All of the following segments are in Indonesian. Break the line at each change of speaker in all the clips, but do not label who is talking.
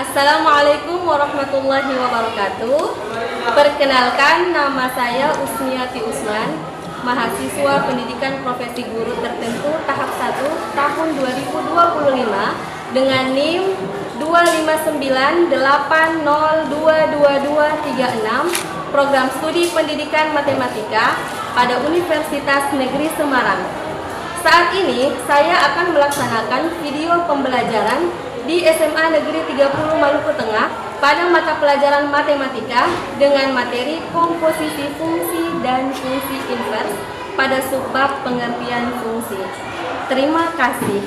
Assalamualaikum warahmatullahi wabarakatuh. Perkenalkan, nama saya Usniati Usman, mahasiswa pendidikan profesi guru tertentu tahap 1 tahun 2025 dengan NIM 25980222236 program studi pendidikan matematika pada Universitas Negeri Semarang. Saat ini saya akan melaksanakan video pembelajaran di SMA Negeri 30 Maluku Tengah pada mata pelajaran matematika dengan materi komposisi fungsi dan fungsi invers pada subbab pengertian fungsi. Terima kasih.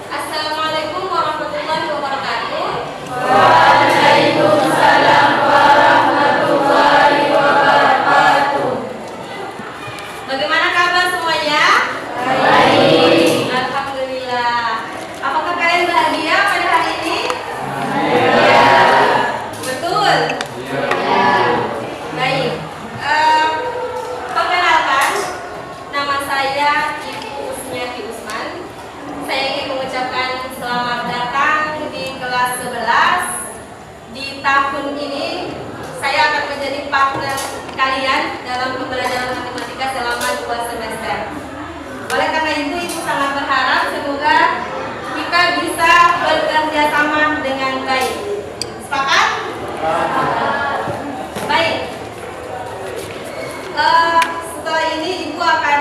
Assalamualaikum warahmatullahi wabarakatuh.
Waalaikumsalam warahmatullahi wabarakatuh.
Bagaimana kabar semuanya?
Baik.
Alhamdulillah. Apakah kalian bahagia pada hari ini?
Iya.
Betul?
Iya.
Baik. Perkenalkan, nama saya Ibu Usniati Usman. Saya ingin mengucapkan selamat datang di kelas 11. Di tahun ini saya akan menjadi partner kalian dalam pembelajaran matematika selama 2 semester. Oleh karena itu, Ibu sangat berharap semoga kita bisa bekerja sama dengan baik. Sepakat? Baik. Setelah ini Ibu akan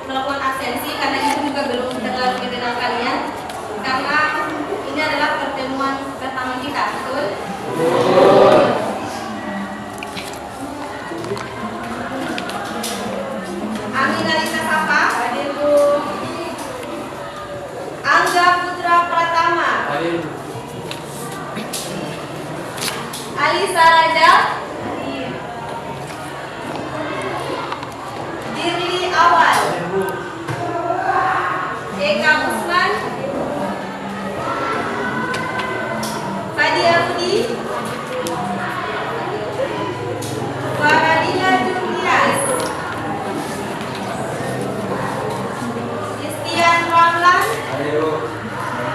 melakukan absensi karena Ibu juga belum terlalu mengenal kalian, karena ini adalah pertemuan pertama kita, betul? Amina Lisa Sapa, hadir Bu. Angga Putra Pratama,
Hadir.
Alisa Raja, Dirli Awal, Eka Usman, Fadia Budi, Faradina Julias, Istian Ramlan.
Hadir.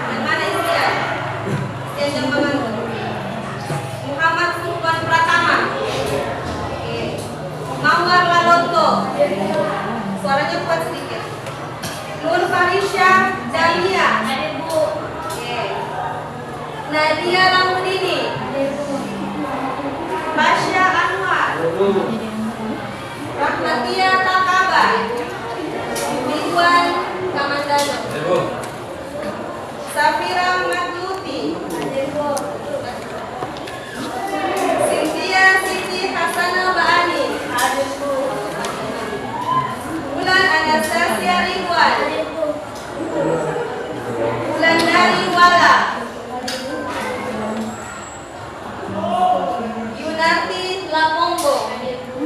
Yang mana Istian? Istian Jambangan. Muhammad Furqan Pratama. Oke. Mawar Lalonto. Suaranya kuat sedikit. Nur Farisha Dalia.
Hadir Bu.
Oke. Nadia Lamudini.
Hadir Bu.
Pasha Anwar. Rahmatia Takaba. Ridwan Kamandano.
Hadir.
Safira Madluti.
Hadir Bu.
Cynthia Siti Hasanah Baani.
Hadir Bu.
Bulan Anastasia Ridwan.
Hadir Bu.
Bulan Dari Wala. Yunarti Lamongo.
Hadir Bu.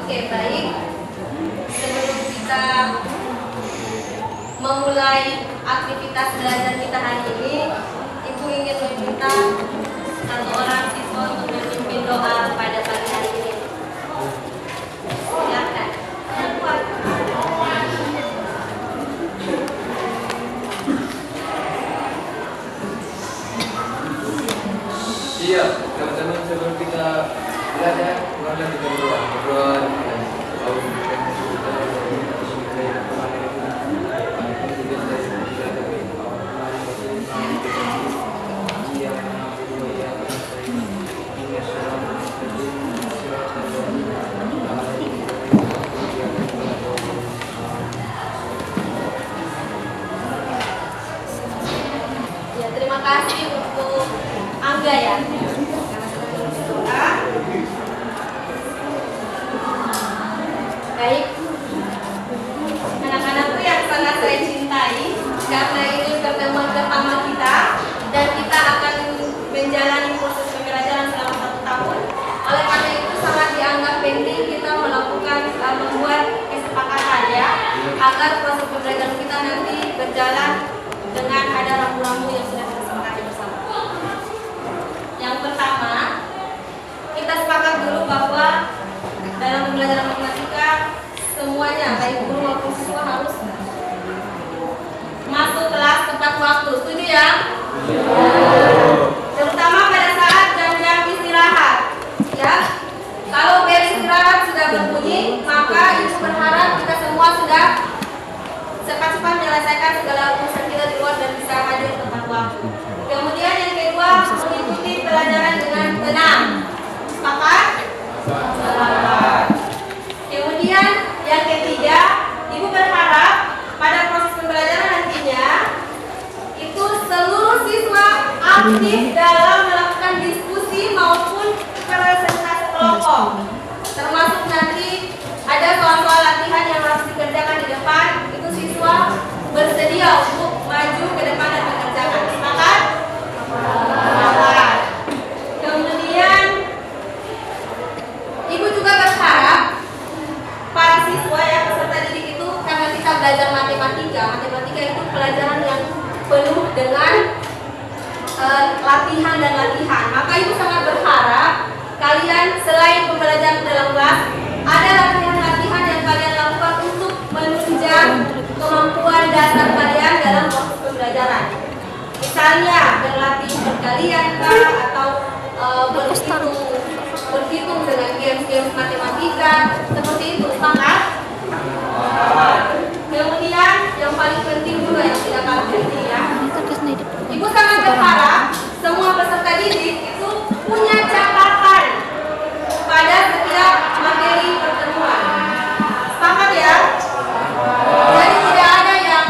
Oke, baik. Sebelum kita memulai aktivitas belajar kita hari ini, Ibu ingin meminta satu orang siswa untuk memimpin doa pada pagi hari ini. Silakan. Yang kuat.
Iya, teman-teman, sebelum kita belajar, kita berdoa dan
Ya, terima kasih untuk Angga ya. Karena sudah berdoa. Baik. Anak-anakku yang sangat saya cintai, karena ini pertemuan pertama kita dan kita akan menjalani proses pembelajaran selama 1 tahun. Oleh karena itu sangat dianggap penting kita melakukan membuat kesepakatan ya, agar proses pembelajaran kita nanti berjalan dengan ada rambu-rambu yang sudah kita sepakati bersama. Yang pertama, kita sepakat dulu bahwa dalam pembelajaran matematika semuanya baik guru maupun siswa harus masuk kelas menyelesaikan segala urusan kita di luar dan bisa hadir tepat waktu. Kemudian yang kedua, mengikuti pelajaran dengan tenang. Sepakat? Sepakat. Kemudian yang ketiga, Ibu berharap pada proses pembelajaran nantinya itu seluruh siswa aktif dalam melakukan diskusi maupun presentasi kelompok. Termasuk nanti ada soal-soal latihan yang harus dikerjakan di depan, itu siswa bersedia untuk maju ke depan dan mengerjakan. Sepakat? Sepakat. Kemudian Ibu juga berharap para siswa yang peserta didik itu, karena kita belajar matematika itu pelajaran yang penuh dengan latihan dan latihan. Maka Ibu sangat berharap kalian selain pembelajaran dalam kelas, ada latihan-latihan yang kalian lakukan untuk menunjang kemampuan dasar kalian dalam proses pembelajaran. Misalnya berlatih berkalian atau berhitung dengan games-games matematika seperti itu. Sepakat? Kemudian yang paling penting juga yang tidak kalah penting ya, Ibu sangat berharap semua peserta didik itu punya catatan pada setiap materi pertemuan. Sepakat ya? Jadi tidak ada yang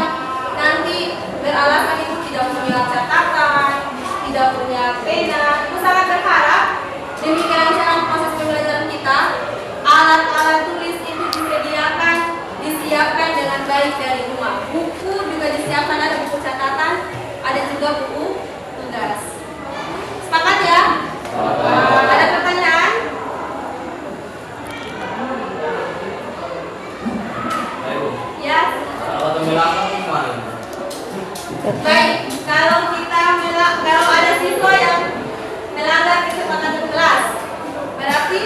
nanti beralasan Ibu tidak punya catatan, tidak punya pena. Ibu sangat berharap demi kelancaran proses pembelajaran kita, alat-alat tulis itu disiapkan dengan baik dari rumah. Buku juga disiapkan, ada buku catatan, ada juga buku tugas. Sepakat ya? Ada pertanyaan? Ya. Baik, kalau ada siswa yang melanggar kesepakatan kelas, berarti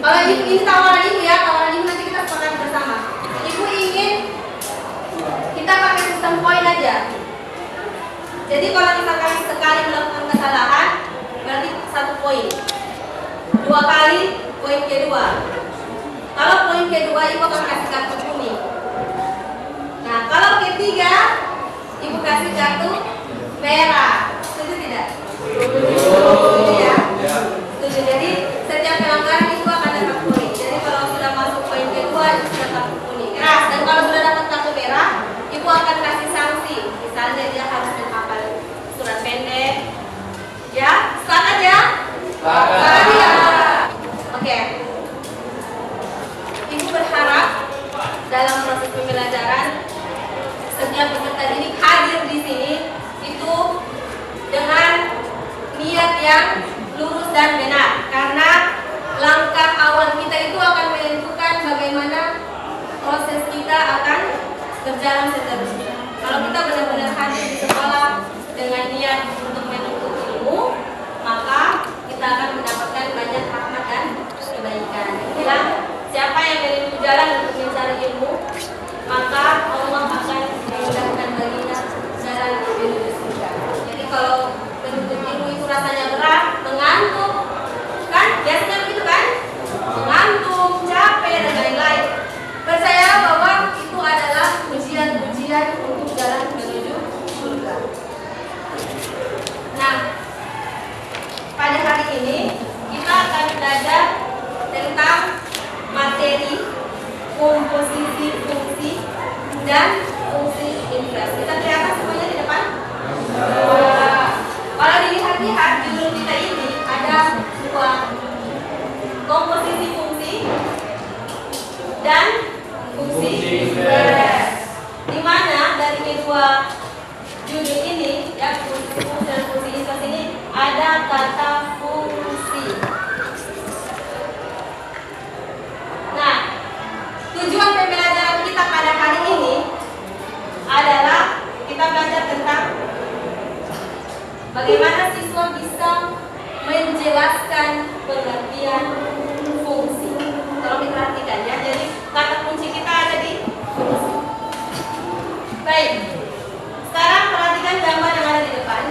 kalau ini tawaran Ibu ya, tawaran Ibu nanti kita sepakati bersama. Ibu ingin kita pakai sistem poin aja. Jadi kalau misalkan sekali melakukan kesalahan, berarti 1 poin. 2 kali, poin kedua. Kalau poin kedua, Ibu akan kasih kartu kuning. Nah, kalau ketiga, Ibu kasih kartu merah. Setuju tidak? Setuju ya? Setuju. Jadi setiap pelanggaran itu akan dapat poin. Jadi kalau sudah masuk poin kedua, itu sudah kartu kuning. Keras. Dan kalau sudah dapat kartu merah, Ibu akan kasih sanksi. Misalnya dia harus menghafal surat pendek. Ya, sepakat ya? Sepakat ya? Oke. Ibu berharap dalam proses pembelajaran setiap peserta didik hadir di sini itu dengan niat yang lurus dan benar, karena langkah awal kita itu akan menentukan bagaimana proses kita akan berjalan seterusnya. Kalau kita benar-benar hadir di sekolah dengan niat untuk menuntut ilmu, maka kita akan mendapatkan banyak rahmat dan kebaikan. Bilang siapa yang menempuh jalan untuk mencari ilmu, maka Allah akan memudahkan baginya jalan menuju surga. Jadi kalau menuntut ilmu itu rasanya berat, mengantuk, kan? Biasanya begitu kan? Mengantuk, capek dan lain-lain. Percaya bahwa itu adalah ujian-ujian untuk jalan menuju surga. Nah, pada hari ini kita akan belajar tentang materi komposisi fungsi dan fungsi inverse. Kita kelihatan semuanya di depan? Kalau dilihat-lihat judul kita ini ada 2, komposisi fungsi dan fungsi inverse. Di mana dari kedua judul ini, ya, fungsi dan fungsi inverse ini ada kata fungsi. Nah, tujuan pembelajaran kita pada hari ini adalah kita belajar tentang bagaimana siswa bisa menjelaskan pengertian fungsi. Tolong diperhatikan ya. Jadi kata kunci kita ada di fungsi. Baik. Sekarang perhatikan gambar yang ada di depan.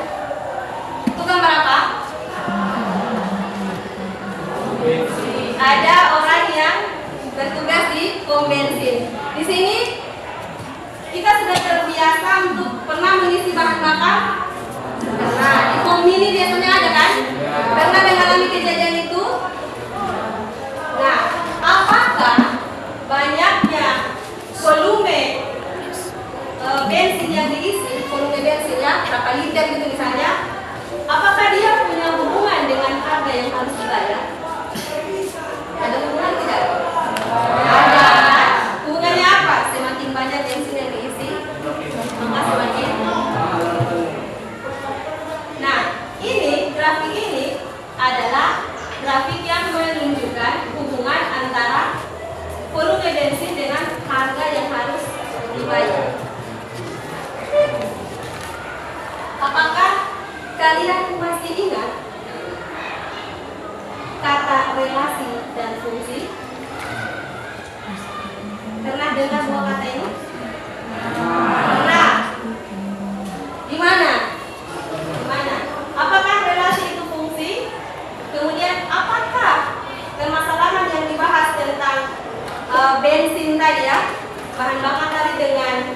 Itu gambar apa? Ada orang yang bertugas di pom bensin. Di sini kita sudah terbiasa yang diisi, volume bensinnya berapa liter gitu misalnya, apakah dia punya hubungan dengan harga yang harus dibayar? Ada hubungan tidak? Ada. Hubungannya apa? Semakin banyak bensin yang diisi, maka semakin. Nah, ini grafik ini adalah grafik yang menunjukkan hubungan antara volume bensin dengan harga yang harus dibayar. Apakah kalian masih ingat kata relasi dan fungsi? Pernah dengar dua kata ini? Pernah. Di mana? Di mana? Apakah relasi itu fungsi? Kemudian apakah permasalahan yang dibahas tentang bensin tadi ya, bahan bakar tadi dengan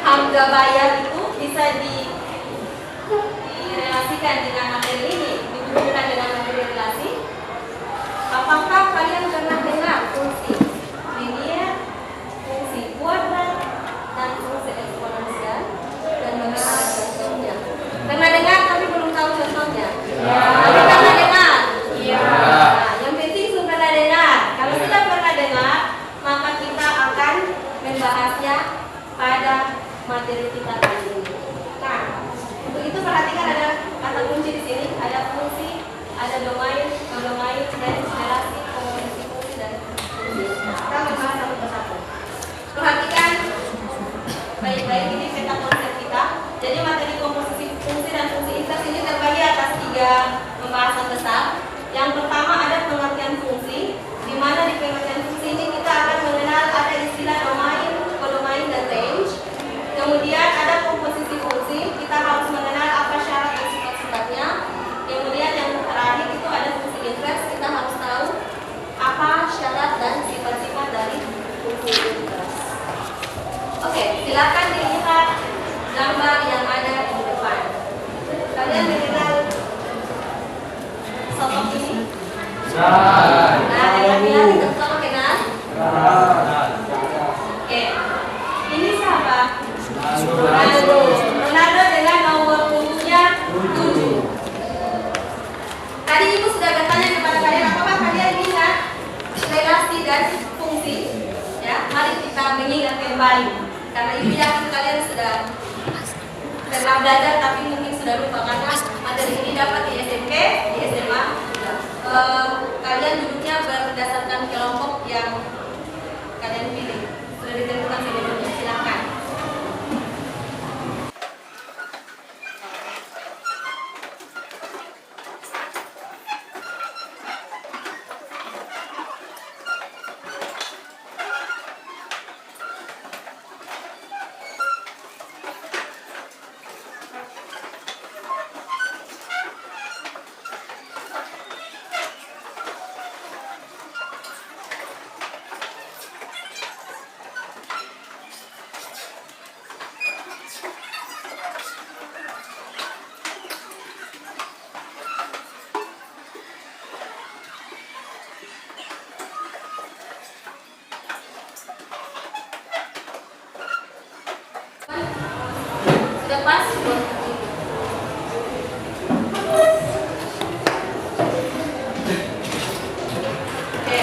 harga bayar itu bisa direlasikan dengan materi ini, dihubungkan dengan materi relasi? Apakah kalian pernah dengar fungsi linear, fungsi kuadrat, dan fungsi eksponensial, dan bagaimana contohnya? Pernah dengar tapi belum tahu contohnya? Tapi pernah dengar? Iya. Nah, yang penting sudah pernah dengar. Kalau sudah pernah dengar, maka kita akan membahasnya pada materi kita kali ini. Nah, untuk itu perhatikan ada kata kunci di sini, ada fungsi, ada domain, dan relasi, komposisi fungsi dan fungsi. Kita membahas satu persatu. Perhatikan baik-baik ini peta konsep kita. Jadi materi komposisi fungsi dan fungsi inters ini terbagi atas 3 pembahasan besar. Yang pertama ada pengertian fungsi, di mana di pengertian fungsi ini kita akan mengenal ada istilah domain, kodomain, dan range. Kemudian ada komposisi fungsi, kita harus mengenal apa syarat dan sifat-sifatnya. Kemudian yang terakhir itu ada fungsi invers, kita harus tahu apa syarat dan sifat-sifat dari fungsi invers. Oke, silakan dilihat gambar yang ada di depan. Kalian mengenal sosok ini? Nah, dengan bilang itu sosok kenal? Oke, ini siapa? Ronaldo dengan nomor punggungnya 7. Tadi ibu sudah bertanya kepada kalian, apakah kalian ingat relasi dan fungsi? Ya, mari kita mengingat kembali. Karena ibu yakin kalian sudah pernah belajar tapi mungkin sudah lupa karena materi ini dapat di SMP, di SMA. Kalian duduknya berdasarkan kelompok yang kalian pilih. Sudah ditentukan sebelumnya, silakan. Sudah pas belum? Oke.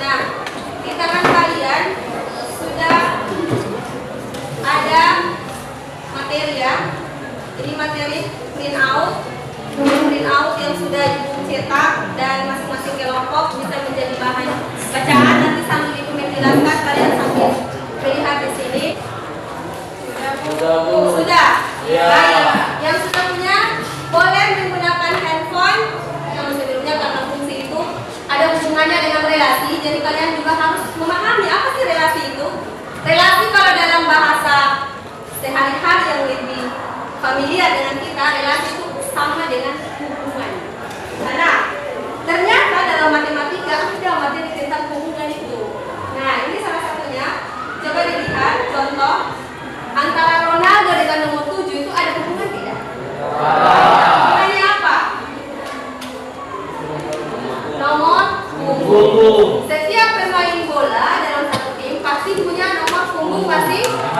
Nah, di tangan kalian sudah ada materi ya. Ini materi print out yang sudah ibu cetak dan masing-masing kelompok bisa menjadi bahan bacaan. Nanti sambil ibu menjelaskan kalian sambil melihat di sini. Sudah.
Ya.
Baik. Yang sudah punya boleh menggunakan handphone. Yang sebelumnya karena fungsi itu ada hubungannya dengan relasi, jadi kalian juga harus memahami apa sih relasi itu. Relasi kalau dalam bahasa sehari-hari yang lebih familiar dengan kita, relasi itu sama dengan hubungan. Nah, ternyata dalam matematika ada materi tentang hubungan itu. Nah, ini salah satunya. Coba dilihat.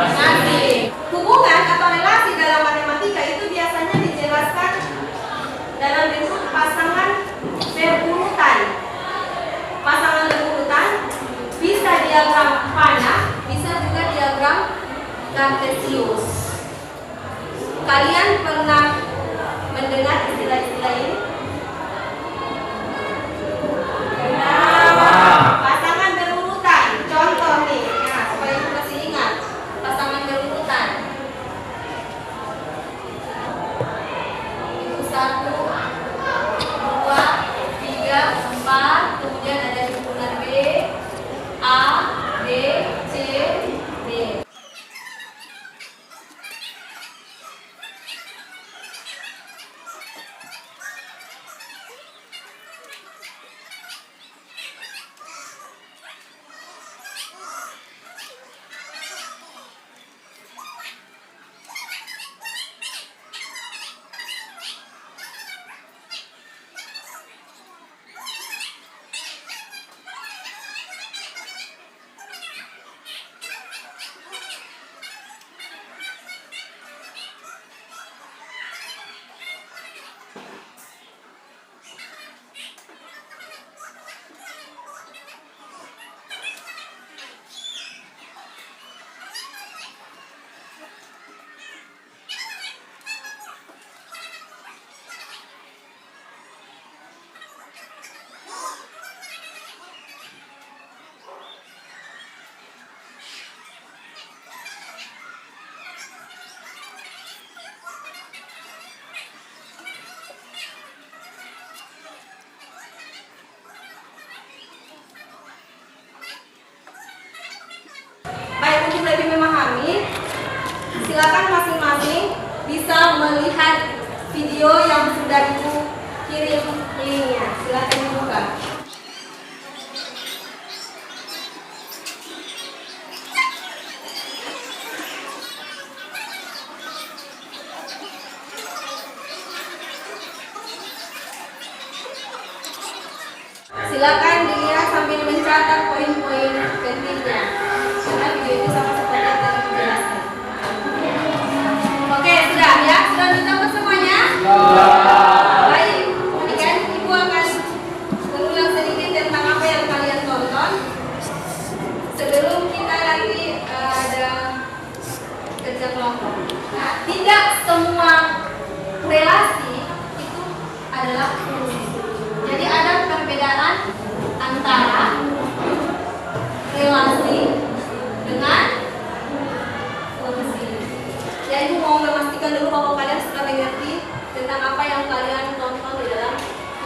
Masing. Hubungan atau relasi dalam matematika itu biasanya dijelaskan dalam bentuk pasangan berurutan. Pasangan berurutan bisa diagram panah, bisa juga diagram kartesius. Kalian pernah mendengar istilah-istilah ini? Nah, pasangan berurutan. Contoh nih, nah, supaya kita masih ingat pasangan berurutan. Itu 1, 2, 3, 4. Kemudian ada himpunan B, A, B, C, D. Baik, untuk lebih memahami, silakan masing-masing bisa melihat video yang sudah Ibu kirim linknya. Silakan dibuka. Silakan dilihat sambil mencatat poin-poin pentingnya. Karena video itu sama seperti yang tadi dijelaskan. Oke, sudah ya? Sudah dicatat semuanya? Baik, ini kan Ibu akan mengulang sedikit tentang apa yang kalian tonton sebelum kita nanti ada kerja kelompok. Nah, tidak semua relasi itu adalah fungsi. Jadi ada perbedaan antara relasi dengan fungsi. Jadi Ibu mau memastikan dulu bahwa kalian sudah mengerti tentang apa yang kalian tonton di dalam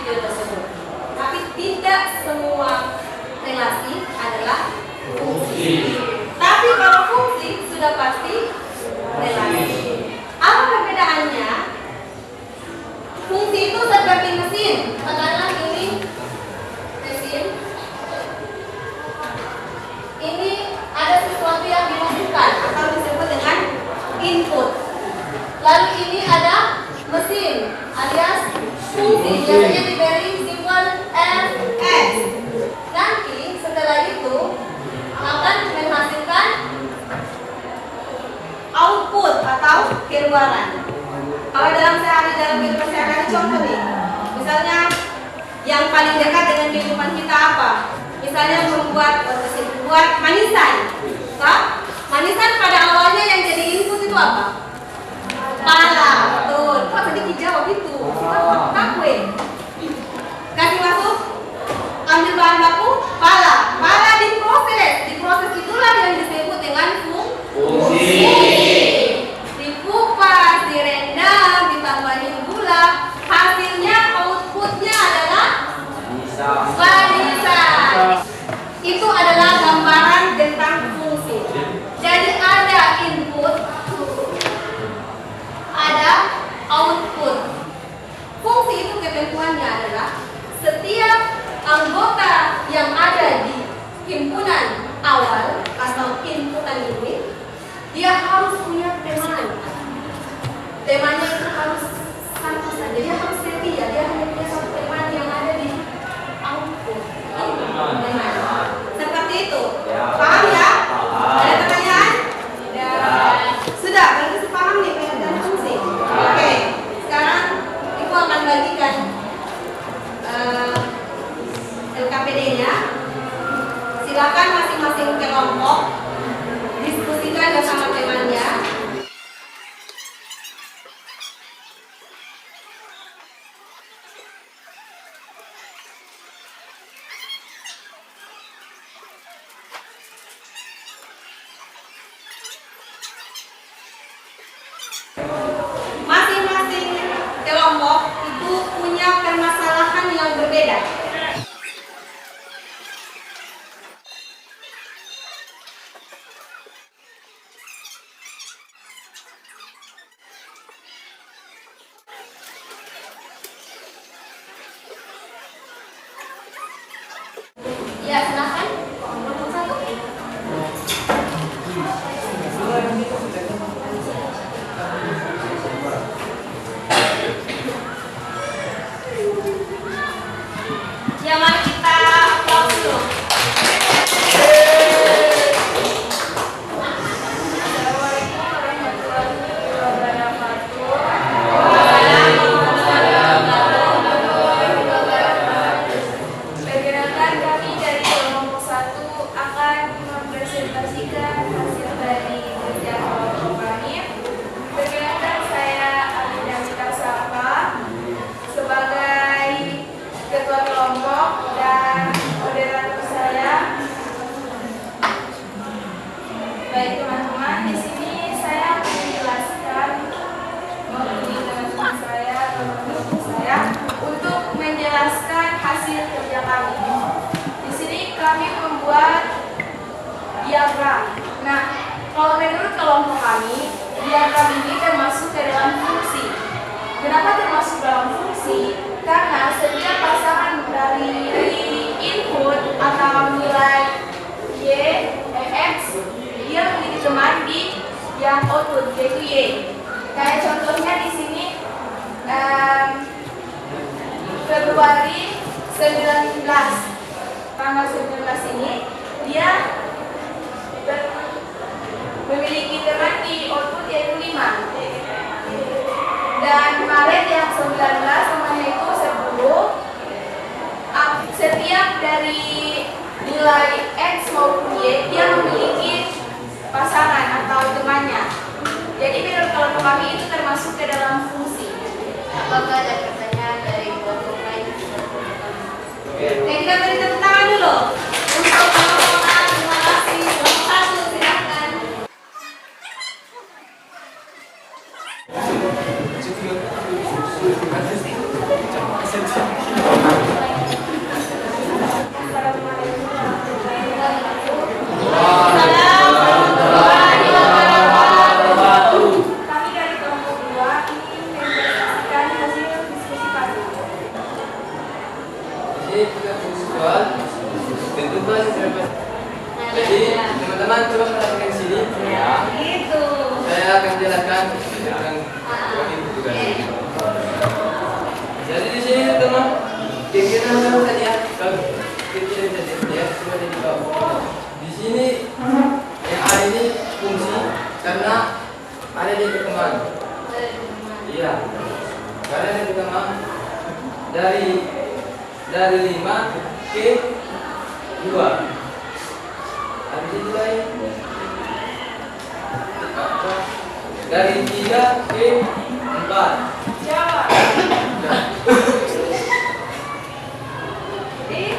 video tersebut. Tapi tidak semua relasi adalah fungsi. Tapi kalau fungsi sudah pasti relasi. Apa perbedaannya? Fungsi itu seperti mesin. Katakanlah ini mesin. Ini ada sesuatu yang dimasukkan atau disebut dengan input. Lalu ini ada mesin alias fungsi, biasanya diberi simbol Fs. Nanti setelah itu akan menghasilkan output atau keluaran. Kalau dalam kehidupan sehari-hari contoh nih, misalnya yang paling dekat dengan kehidupan kita apa? Misalnya membuat manisan. Manisan pada awalnya yang jadi input itu apa? Pala, betul. Kok sedikit jawab itu? Kakwe. Kasih masuk. Ambil bahan baku, pala. Pala diproses itulah yang disebut dengan fungsi. Dikupas, direndam, ditambahin gula, hasilnya outputnya adalah manisan. Itu adalah gambaran tentang fungsi. Jadi ada input, ada output. Fungsi itu ketentuannya adalah setiap anggota yang ada di himpunan awal atau himpunan ini, dia harus Masing-masing kelompok itu punya permasalahan yang berbeda. Ya, silakan. Nomor satu. Ya, mari kita aplaus dulu. Assalamualaikum warahmatullahi wabarakatuh. Perkenalkan, kami dari kelompok 1 akan mempresentasikan hasil dari kerja kelompok kami. Perkenalkan, saya Aminah Sapa sebagai ketua kelompok dan moderator saya. Baik teman-teman, di sini saya akan menjelaskan mewakili teman-teman saya, teman-teman saya untuk menjelaskan hasil kerja kami. Di sini kami membuat diagram. Nah, kalau menurut kelompok kami, diagram ini termasuk ke dalam fungsi. Kenapa termasuk dalam fungsi? Karena setiap pasangan dari input atau nilai Y, X, dia memiliki teman di yang output yaitu Y. Kayak contohnya di sini Februari 19, tanggal 19 ini dia memiliki teman di output yaitu 5. Dan Maret yang 19 temannya itu 10. Setiap dari nilai X maupun Y dia memiliki pasangan atau temannya. Jadi menurut kelompok kami itu termasuk ke dalam fungsi. Apakah ada pertanyaan dari kelompok lain? Oke, kita beri tepuk tangan dulu untuk kelompok A. Terima kasih. Kelompok 1 silakan. Assalamualaikum warahmatullahi wabarakatuh. Kami dari kelompok 2 ingin mempresentasikan hasil diskusi kami.
Jadi kita visual tentukan berapa. Jadi teman-teman coba perhatikan di sini. Ya.
Gitu.
Saya akan jelaskan tentang ini tugas. Jadi di sini teman, kira-kira tahu saja kalau kira-kira saja ya semua di bawah. Di sini yang ada ini fungsi karena ada di perkembangan. Iya. Karena ada perkembangan dari 5 ke 2. Habis itu lagi dari 3 ke 4.
Jawab. Jadi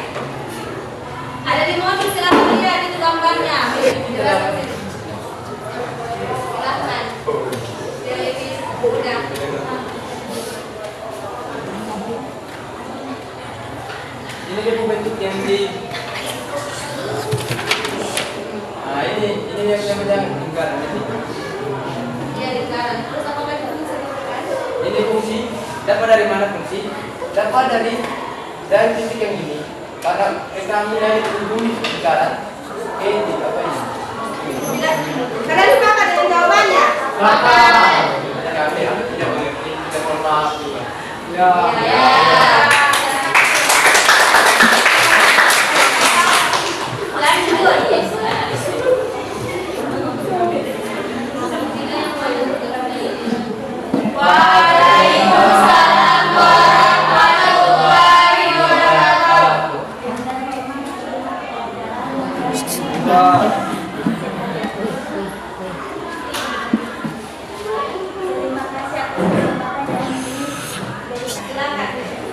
ada di mobil, silakan lihat itu gambarnya. Silakan. Jadi udah.
Ini dia bentuk yang di ini yang lingkaran ini.
Iya, lingkaran. Terus apakah itu fungsi lingkaran?
Ini fungsi dapat dari mana fungsi? Dapat dari titik yang ini. Karena kami dari ujung lingkaran di apa ini?
Kalian sepakat dengan jawabannya?
Sepakat. Kami tidak mengerti, kita mohon maaf juga. Ya.
Waalaikumsalam warahmatullahi wabarakatuh. Terima kasih atas kesempatan yang diberikan. Silakan.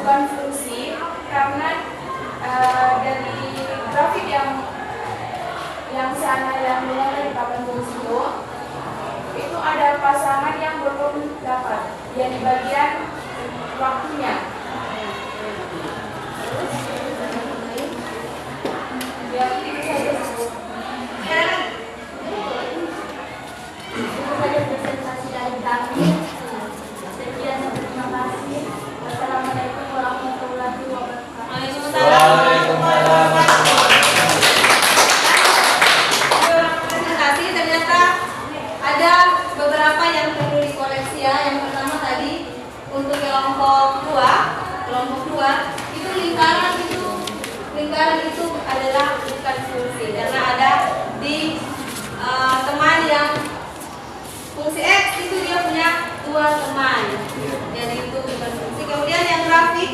bukan fungsi karena dari grafik yang sana yang menyatakan fungsi itu ada pasangan yang belum dapat yang di bagian waktunya. Ya, itu saja.
Itu saja presentasi dari kami. Sekian, terima kasih. Wassalamualaikum warahmatullahi wabarakatuh.
Waalaikumsalam.
Presentasi ternyata ada beberapa yang perlu dikoreksi ya. Yang pertama tadi untuk kelompok 2 itu lingkaran itu adalah bukan fungsi karena ada di teman yang fungsi X itu dia punya 2 teman, jadi itu bukan fungsi. Kemudian yang grafik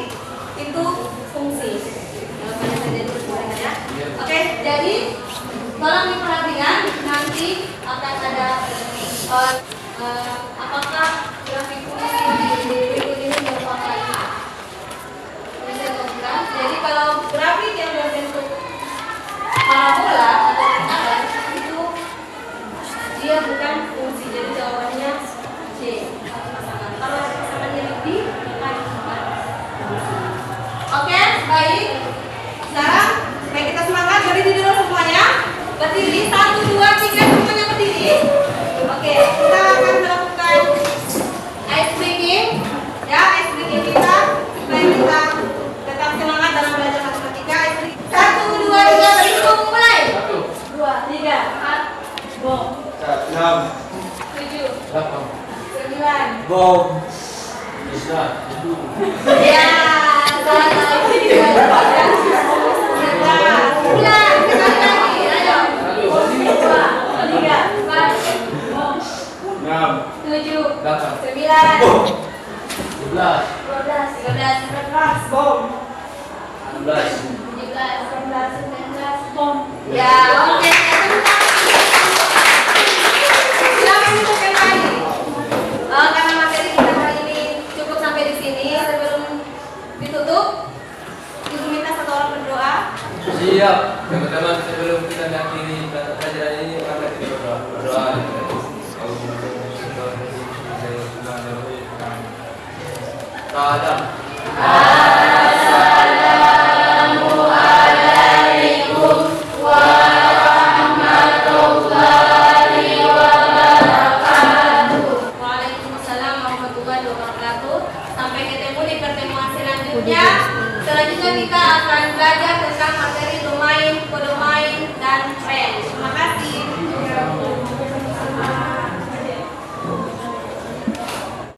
itu fungsi. Jawabannya saja dulu ya. Oke, jadi tolong diperhatikan nanti akan ada apakah grafik fungsi di berikut ini merupakan fungsi atau bukan. Jadi kalau grafik yang berbentuk parabola atau lingkaran itu dia bukan fungsi, jadi jawabannya C. Pasangan. Kalau pasangannya lebih, maka bukan. Oke, baik. Sekarang baik kita semangat, berdiri dulu semuanya. Berdiri 1, 2, 3 semuanya berdiri. Oke, kita akan melakukan ice breaking. Ya, ice breaking kita supaya kita tetap semangat dalam belajar matematika. 1, 2, 3 berhitung mulai. 1, 2, 3, 4, bom.
6,
7,
8,
9.
bom. Bisa.
Ya, salah lagi. 11, sekali lagi. Ayo. 2, 3, 4,
6,
7,
8,
9,
11,
12, 13, 14, bom.
16.
17, 18, 19, bom. Ya, oke. Silakan untuk yang lain. Karena materi kita hari ini cukup sampai di sini. Sebelum ditutup, ibu minta satu orang berdoa.
Siap, teman-teman, sebelum kita mengakhiri pelajaran ini mari kita berdoa. Salam. Assalamualaikum warahmatullahi wabarakatuh. Waalaikumsalam warahmatullahi wabarakatuh. Sampai ketemu di pertemuan selanjutnya. Selanjutnya kita akan belajar tentang materi domain kode